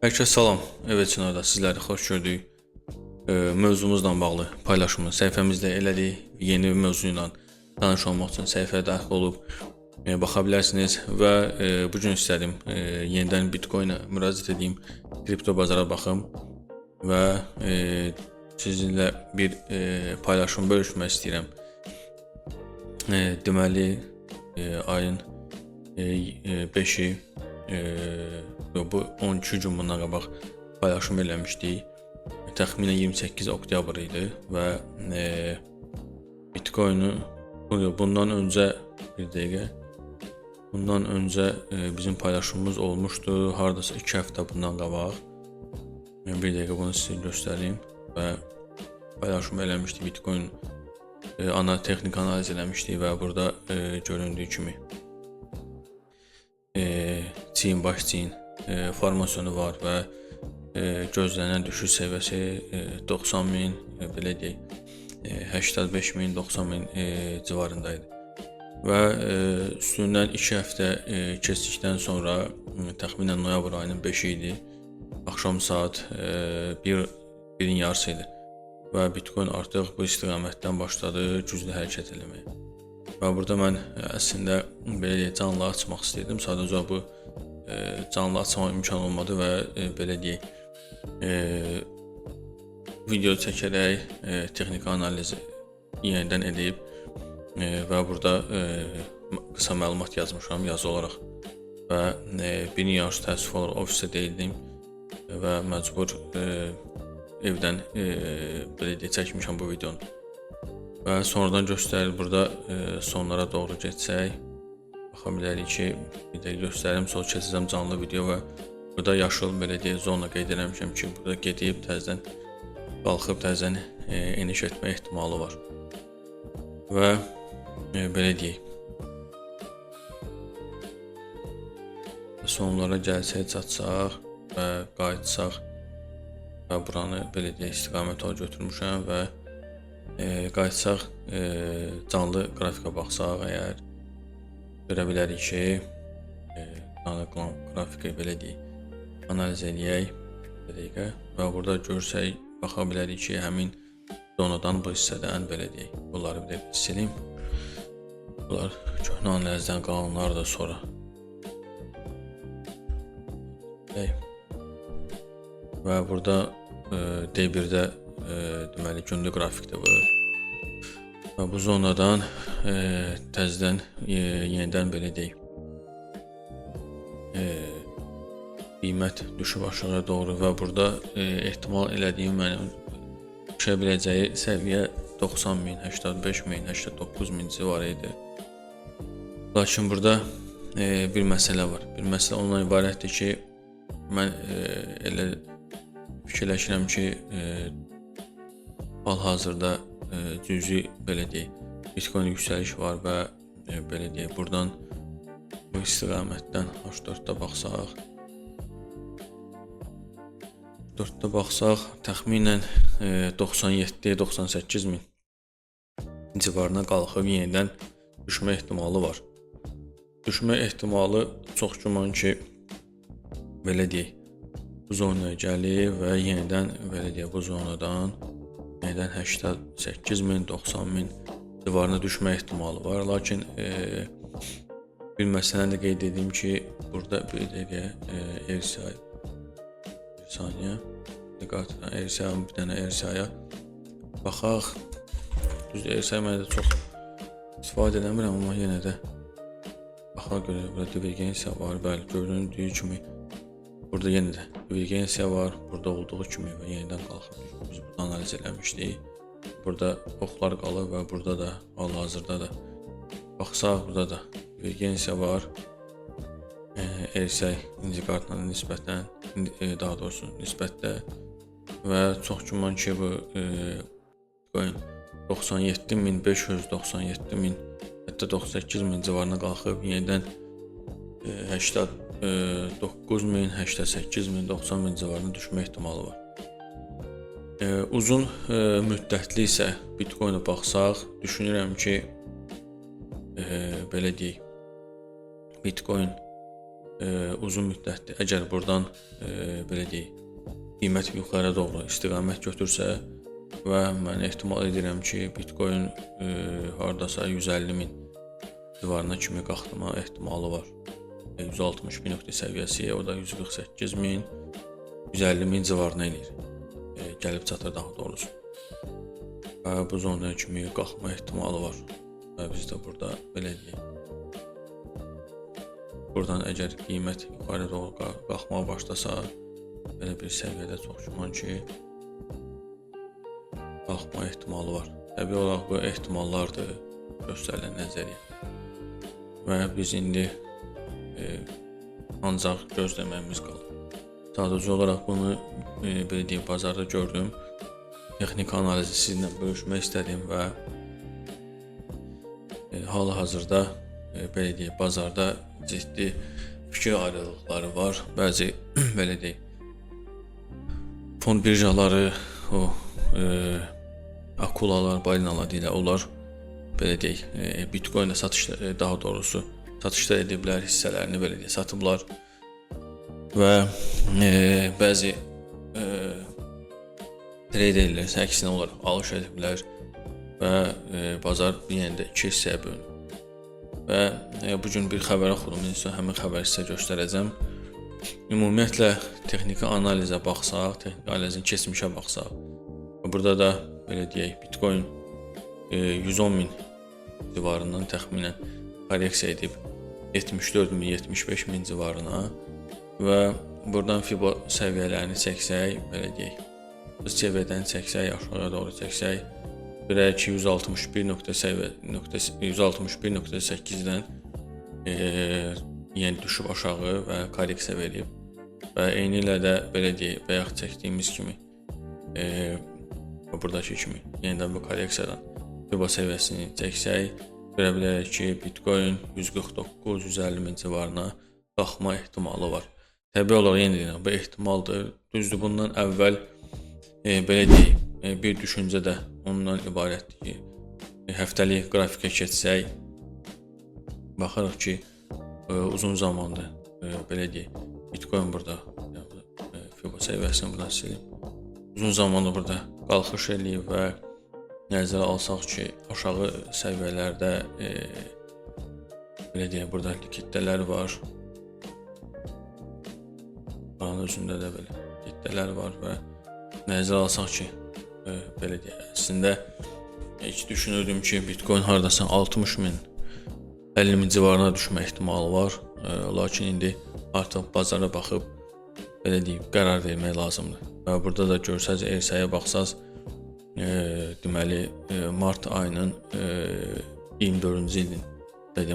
Hər kəsə salam. Evet Çınarda sizləri xoş gördük. Mövzumuzla bağlı paylaşımı səhifəmizdə elədik. Yeni bir mövzu ilə tanış olmaq üçün səhifəyə daxil olub baxa bilərsiniz və bu gün istədim yenidən Bitcoin-ə müraciət edeyim, kripto bazara baxım və sizinlə bir paylaşım bölüşmək istəyirəm. Deməli ayın 5-i bu 12 gün bundan qabaq paylaşım eləmişdik. Təxminən 28 oktyabr idi və Bitcoin-u bundan öncə bir dəqiqə bundan öncə bizim paylaşımımız olmuşdu. Hardasa 2 həftə bundan qabaq. Bir dəqiqə bunu sizə göstəreyim və paylaşım eləmişdik. Bitcoin ana texnik analiz eləmişdik və burada göründüyü kimi baş çiyin formasyonu var və gözlənilən düşüş səviyyəsi 90.000, belə deyək, 85.000, 90.000 civarındaydı. Və üstündən 2 həftə keçdikdən sonra təxminən noyabr ayının 5-i idi. Axşam saat 1-in yarısı idi və Bitcoin artıq bu istiqamətdən başladı güclü hərəkət eləməyə. Və burada mən əslində belə deyək, canlı açmaq istəyirdim. Sadəcə bu canlı açma imkan olmadı və belə deyək, video çəkərək texniki analizi yenidən edib və burada qısa məlumat yazmışam yazı olaraq və bir yarısı təəssüf olaraq ofisdə deyildim və məcbur evdən belə deyək, çəkmişəm bu videonu. Və sonradan göstərir burada sonlara doğru geçsək, baxa bilərik ki, bir də göstərim, sonra keçəcəm canlı video və burada yaşıl belə deyək zona qeyd eləmişəm ki, burada gedib təzədən qalxıb təzədən eniş etmə ehtimalı var. Və belə deyək, sonlara gəlsək, çatsaq və qayıtsaq və buranı belə deyək istiqamət olaraq götürmüşəm və qayıtsaq canlı qrafika baxsaq əgər görə bilərik ki, qrafiki belə deyək analiz edək bir dəqiqə və burada görsək baxa bilərik ki, həmin zonadan bu hissədən belə deyək bunları bir dəqiqə sileyim. Bunlar köhnə analizdən qalanlar da sonra və burada D1-də deməli günlük qrafikdir bu və bu zonadan təzədən yenidən belə deyək qiymət düşüb aşağı doğru və burada ehtimal elədiyim mənim düşə biləcəyi səviyyə 90.000, 85.000, 89.000 civarı idi. Lakin burada bir məsələ var. Bir məsələ ondan ibarətdir ki, mən elə fikirləşirəm ki, hal-hazırda cüzi belə deyək Bitcoin yüksəliş var və belə deyək buradan bu istiqamətdən H4-də baxsaq təxminən 97-98 min civarına qalxıb yenidən düşmə ehtimalı var. Düşmə ehtimalı çox güman ki, belə deyək bu zonaya gəlir və yenidən belə deyək bu zonadan yenidən 88.000, 90.000 civarına düşmə ehtimalı var. Lakin bir məsələni də qeyd edeyim ki, burada bir dəqiqə RSI bir saniyə diqqət RSI-nin bir dənə RSI-ya baxaq. Düzdür, RSI mən də çox istifadə eləmirəm, amma yenə də baxaq görə burada divergensiya var. Bəli, göründüyü kimi burada yenə də divergensiya var. Burada olduğu kimi və yenidən qalxıb biz burada analiz eləmişdik. Burada oxlar qalır və burada da hal-hazırda da baxsaq burada da divergensiya var. RSI indikatoruna nisbətən, daha doğrusu nisbətdə və çox güman ki bu 97.500, 97.000 hətta 98.000 civarına qalxıb yenidən 89.000, 88.000, 90.000 civarına düşmə ehtimalı var. Uzun müddətli isə Bitcoin-a baxsaq, düşünürəm ki, belə deyək, Bitcoin uzun müddətli əgər buradan belə deyək, qiymət yuxarı doğru istiqamət götürsə və mən ehtimal edirəm ki, Bitcoin hardasa 150.000 civarına kimi qalxma ehtimalı var. 160.000 nöqtə səviyyəsi, o da 148.000, 150.000 civarına eləyir. Gəlib çatır daha doğrusu. Və bu zonaya kimi qalxma ehtimalı var. Və biz də burada belə deyək. Buradan əgər qiymət yuxarı doğru qalxmağa başlasa, belə bir səviyyədə çox güman ki, qalxma ehtimalı var. Təbii olaraq bu ehtimallardır göstərilən nəzəriyyə. Və biz indi ancaq gözləməyimiz qalır. Sadəcə olaraq bunu belə deyək, bazarda gördüm. Texniki analizi sizinlə bölüşmək istədim və hal-hazırda belə deyək, bazarda ciddi fikir ayrılıqları var. Bəzi belə deyək, fond birjaları, o akulalar, balinalar deyirlər, belə deyək, Bitcoin-də daha doğrusu satışda ediblər, hissələrini belə deyək, satıblar və bəzi traderlər əksinə olaraq alış ediblər və bazar yenə də iki hissəyə bölünür. Və bugün bir xəbər oxudum, həmin xəbəri sizə göstərəcəm. Ümumiyyətlə texniki analizə baxsaq, texniki analizin keçmişə baxsaq, burada da belə deyək, Bitcoin 110.000 civarından təxminən korreksiya edib 74.000, 75.000 civarına və buradan FIBO səviyyələrini çəksək, belə deyək, bu səviyyədən çəksək, aşağıya doğru çəksək, bilək ki 161.8-dən yəni düşüb aşağı və korreksiya verib və eyni ilə də belə deyək, bayaq çəkdiyimiz kimi buradakı kimi yenidən bu korreksiyadan FIBO səviyyəsini çəksək, görə bilərik ki, Bitcoin 149-150.000 civarına qalxma ehtimalı var. Təbii olaraq yenə deyirəm, bu ehtimaldır. Düzdür, bundan əvvəl belə deyək, bir düşüncə də ondan ibarətdir ki, həftəlik qrafikə keçsək, baxırıq ki, uzun zamandır belə deyək, Bitcoin burada FIBO səviyyəsini buradan silib, uzun zamandır burada qalxış eləyib və nəzərə alsaq ki, aşağı səviyyələrdə belə deyək, burada likidlər var. Buranın özündə də belə likidlər var və nəzərə alsaq ki, belə deyək, əslində heç düşünürdüm ki, Bitcoin hardasa 60.000, 50.000 civarına düşmə ehtimalı var. Lakin indi artıq bazara baxıb belə deyək, qərar vermək lazımdır. Və burada da görsəz, ersəyə baxsaz, deməli mart ayının 24-cü ilin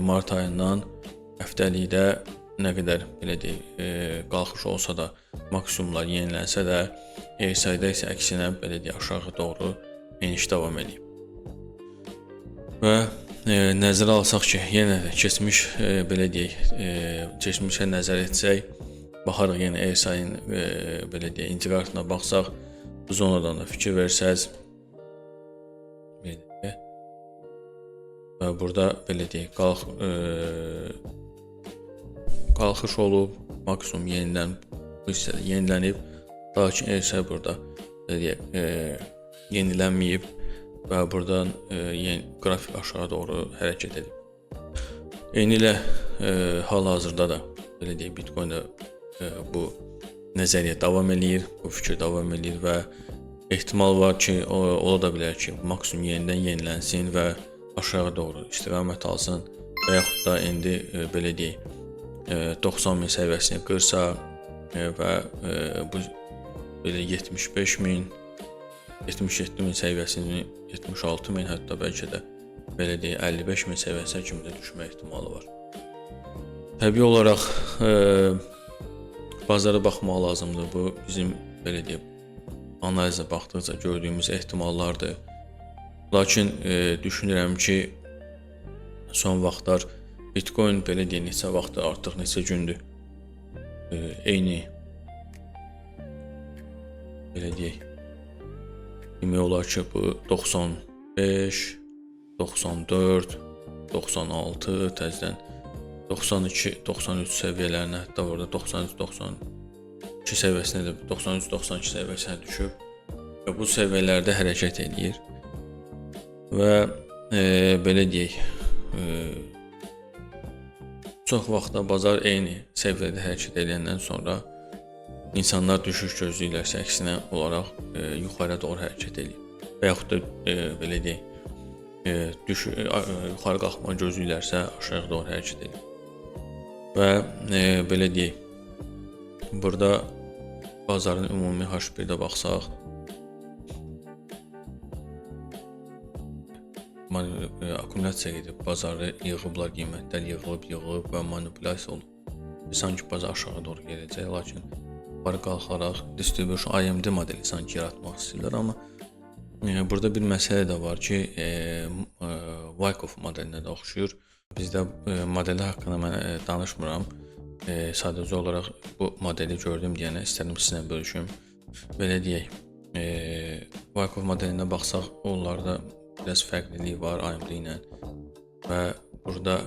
mart ayından həftəlikdə nə qədər belə deyək, qalxış olsa da, maksimumlar yenilənsə də, ersayda isə əksinə belə deyək, aşağı doğru eniş davam edib. Və nəzərə alsaq ki, yenə də keçmiş belə deyək, keçmişə nəzər etsək, baxarıq yenə ersayın belə deyək, indikatoruna baxsaq, bu zonadan da fikir versəz, və burada belə deyək, qalxış olub, maksimum yenidən bu hissədə yenilənib, lakin ersay burada deyək, yenilənməyib və buradan qrafik aşağı doğru hərəkət edib. Eyni ilə hal-hazırda da belə deyək, Bitcoin-də bu nəzəriyyə davam eləyir, bu fikir davam eləyir və ehtimal var ki, ola da bilər ki, maksimum yenidən yenilənsin və aşağı doğru istiqamət alsın və yaxud da indi belə deyək, 90.000 səviyyəsini qırsa və bu belə 75.000, 77.000 səviyyəsini, 76.000, hətta bəlkə də belə deyək, 55.000 səviyyəsinə kimi də düşmə ehtimalı var. Təbii olaraq bazara baxmaq lazımdır. Bu bizim belə deyək, analizə baxdıqca gördüyümüz ehtimallardır. Lakin düşünürəm ki, son vaxtlar Bitcoin belə deyək, neçə vaxtdır, artıq neçə gündür eyni belə deyək, demək olar ki, bu 95, 94, 96 təzədən 92-93 səviyyələrinə, hətta orada 93-92 səviyyəsinə də 93-92 səviyyəsinə düşüb və bu səviyyələrdə hərəkət edir. Və belə deyək, çox vaxtda bazar eyni səviyyədə hərəkət edəndən sonra insanlar düşüş gözləyirlərsə, əksinə olaraq yuxarıya doğru hərəkət edir. Və yaxud da belə deyək, yuxarı qalxma gözləyirlərsə, aşağı doğru hərəkət edir. Və belə deyək, burada bazarın ümumi H1-də baxsaq, akkumulyasiya edib, bazarı yığıblar, qiymətlər yığılıb və manipulyasiya olub. Sanki bazar aşağı doğru gedəcək, lakin yuxarı qalxaraq distribution IMD modeli sanki yaratmaq istəyirlər, amma burada bir məsələ də var ki, Wyckoff modelinə də oxşuyur. Bizdə modeli haqqında mən danışmıram. Sadəcə olaraq bu modeli gördüm deyənə istədim sizinlə bölüşüm. Belə deyək, Wyckoff modelinə baxsaq, onlarda biraz fərqlilik var AMD ilə və burada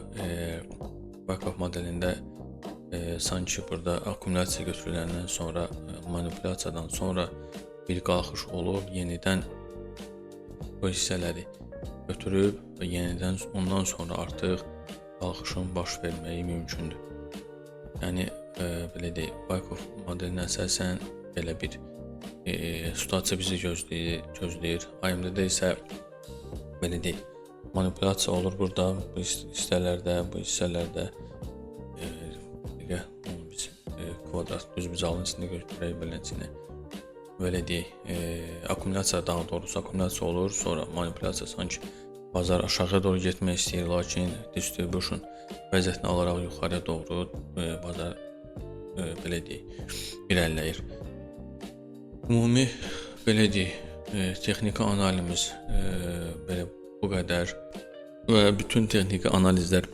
Wyckoff modelində sanki burada akkumulyasiya götürüləndən sonra, manipulyasiyadan sonra bir qalxış olub, yenidən bu hissələri götürüb və yenidən ondan sonra artıq qalxışın baş verməyi mümkündür. Yəni, belə deyək, Wyckoff modelinə əsasən belə bir situasiya bizi gözləyir. AMD-də isə belə deyək, manipulyasiya olur burada, bu hissələrdə, biz kvadrat düzbucağın içində götürək beləsinə. Belə deyək, akkumulyasiya, daha doğrusu akkumulyasiya olur, sonra manipulyasiya sanki bazar aşağıya doğru getmək istəyir, lakin distribution vəziyyətini alaraq yuxarıya doğru bazar belə deyək, irəliləyir. Ümumi belə deyək, texniki analizimiz belə bu qədər və bütün texniki analizlər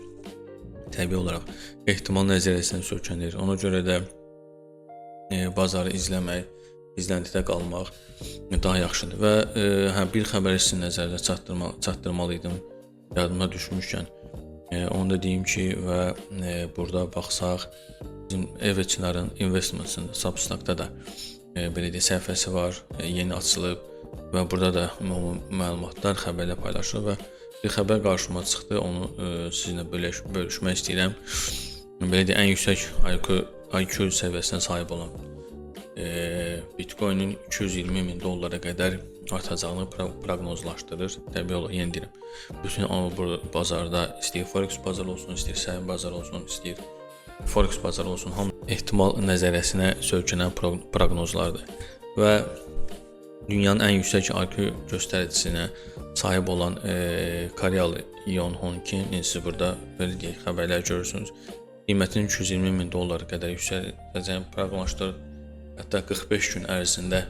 təbii olaraq ehtimal nəzəriyyəsinə söykənir. Ona görə də bazarı izləmək, izləntidə qalmaq daha yaxşıdır və bir xəbəri sizin nəzərdə çatdırmalıydım, yadıma düşmüşkən. Onu da deyim ki, və burada baxsaq, bizim Everçinarın Investments'ın Substack'da da belə deyək, səhifəsi var, yeni açılıb və burada da məlumatlar, xəbərlər paylaşılır və bir xəbər qarşıma çıxdı, onu sizinlə bölüşmək istəyirəm. Belə deyək, ən yüksək IQ səviyyəsinə sahib olan Bitcoin'in $220.000 qədər artacağını proqnozlaşdırır. Təbii olaraq, yeni deyirəm. Bütün bazarda istəyir Forex bazarı olsun, istəyir səhəm bazarı olsun, istəyir Forex bazarı olsun, hamı ehtimal nəzəriyyəsinə söykənən proqnozlardır. Və dünyanın ən yüksək IQ göstəricinə sahib olan Koreyalı Yeon Hong Kim, siz burada belə deyək, xəbərlər görürsünüz. Qiymətinin $220.000 qədər yüksələcəyini proqnozlaşdırır. Hətta 45 gün ərzində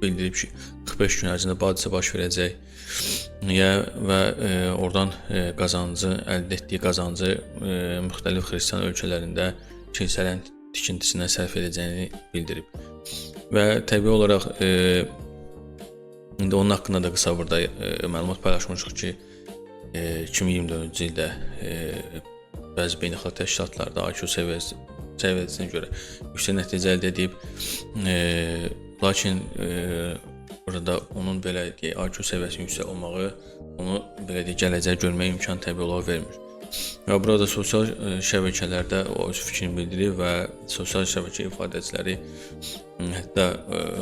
bildirib ki, 45 gün ərzində bu hadisə baş verəcək və oradan qazancı, əldə etdiyi qazancı müxtəlif xristian ölkələrində kilsələrin tikintisinə sərf edəcəyini bildirib. Və təbii olaraq indi onun haqqında da qısa burada məlumat paylaşmışıq ki, 2024-cü ildə bəzi beynəlxalq təşkilatlarda IQ səviyyəsinə görə yüksək nəticə əldə edib, lakin burada onun belə deyək, IQ səviyyəsinin yüksək olmağı onu belə deyək, gələcək görməyə imkan təbii olaraq vermir. Və burada sosial şəbəkələrdə o öz fikrini bildirir və sosial şəbəkə ifadəçiləri, hətta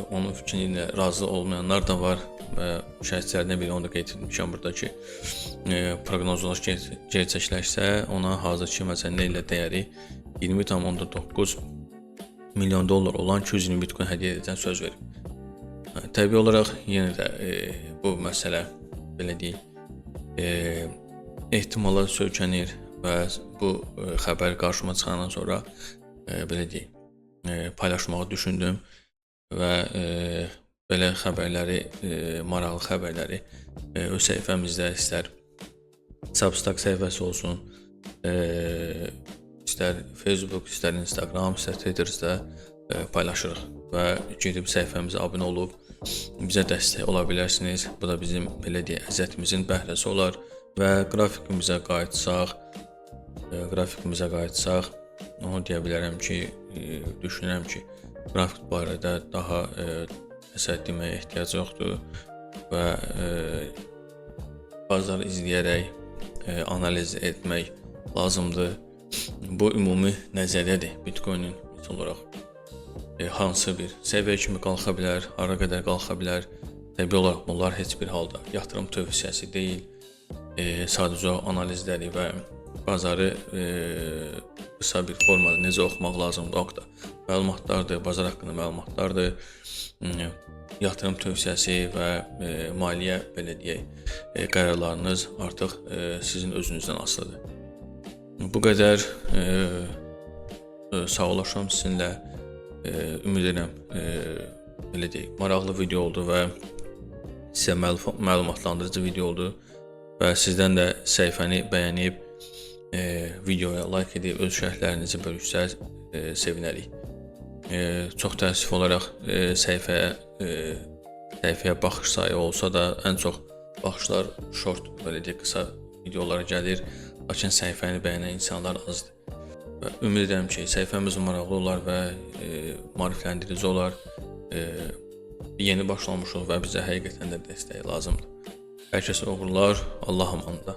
onun fikri ilə razı olmayanlar da var və şəhidlərindən biri onu da qeyd etmişəm burada ki, proqnozlar gerçəkləşsə, ona hazırki məsələlə ilə dəyəri $20.9 milyon olan 220 bitcoin hədiyyə edəcəyini söz verib. Təbii olaraq yenə də bu məsələ belə deyək, ehtimala söykənir və bu xəbər qarşıma çıxandan sonra belə deyək, paylaşmağı düşündüm və belə xəbərləri, maraqlı xəbərləri öz səhifəmizdə istər Substack səhifəsi olsun, istər Facebook, istər Instagram, istər Twitter'da paylaşırıq və gedib səhifəmizə abunə olub bizə dəstək ola bilərsiniz. Bu da bizim belə deyək, əziyyətimizin bəhrəsi olar və grafikimizə qayıtsaq, qrafikimizə qayıtsaq, onu deyə bilərəm ki, düşünürəm ki, qrafik barədə daha nəsə deməyə ehtiyac yoxdur və bazarı izləyərək analiz etmək lazımdır. Bu ümumi nəzəriyyədir. Bitcoin-in misal olaraq hansı bir səviyyə kimi qalxa bilər, hara qədər qalxa bilər. Təbii olaraq bunlar heç bir halda yatırım tövsiyəsi deyil. Sadəcə analizləri və bazarı qısa bir formada necə oxumaq lazımdır, o da məlumatlardır, bazar haqqında məlumatlardır. Yatırım tövsiyəsi və maliyyə belə deyək, qərarlarınız artıq sizin özünüzdən asılıdır. Bu qədər sağollaşam sizinlə. Ümid edirəm belə deyək, maraqlı video oldu və sizə məlumatlandırıcı video oldu və sizdən də səhifəni bəyənib videoya like edib öz şərhlərinizi bölüşsəz sevinərik. Çox təəssüf olaraq səhifəyə baxış sayı olsa da ən çox baxışlar short, belə deyək, qısa videolara gəlir, lakin səhifəni bəyənən insanlar azdır. Və ümid edirəm ki, səhifəmiz maraqlı olar və maarifləndirici olar. Yeni başlamışıq və bizə həqiqətən də dəstək lazımdır. Hər kəsə uğurlar, Allah amanında.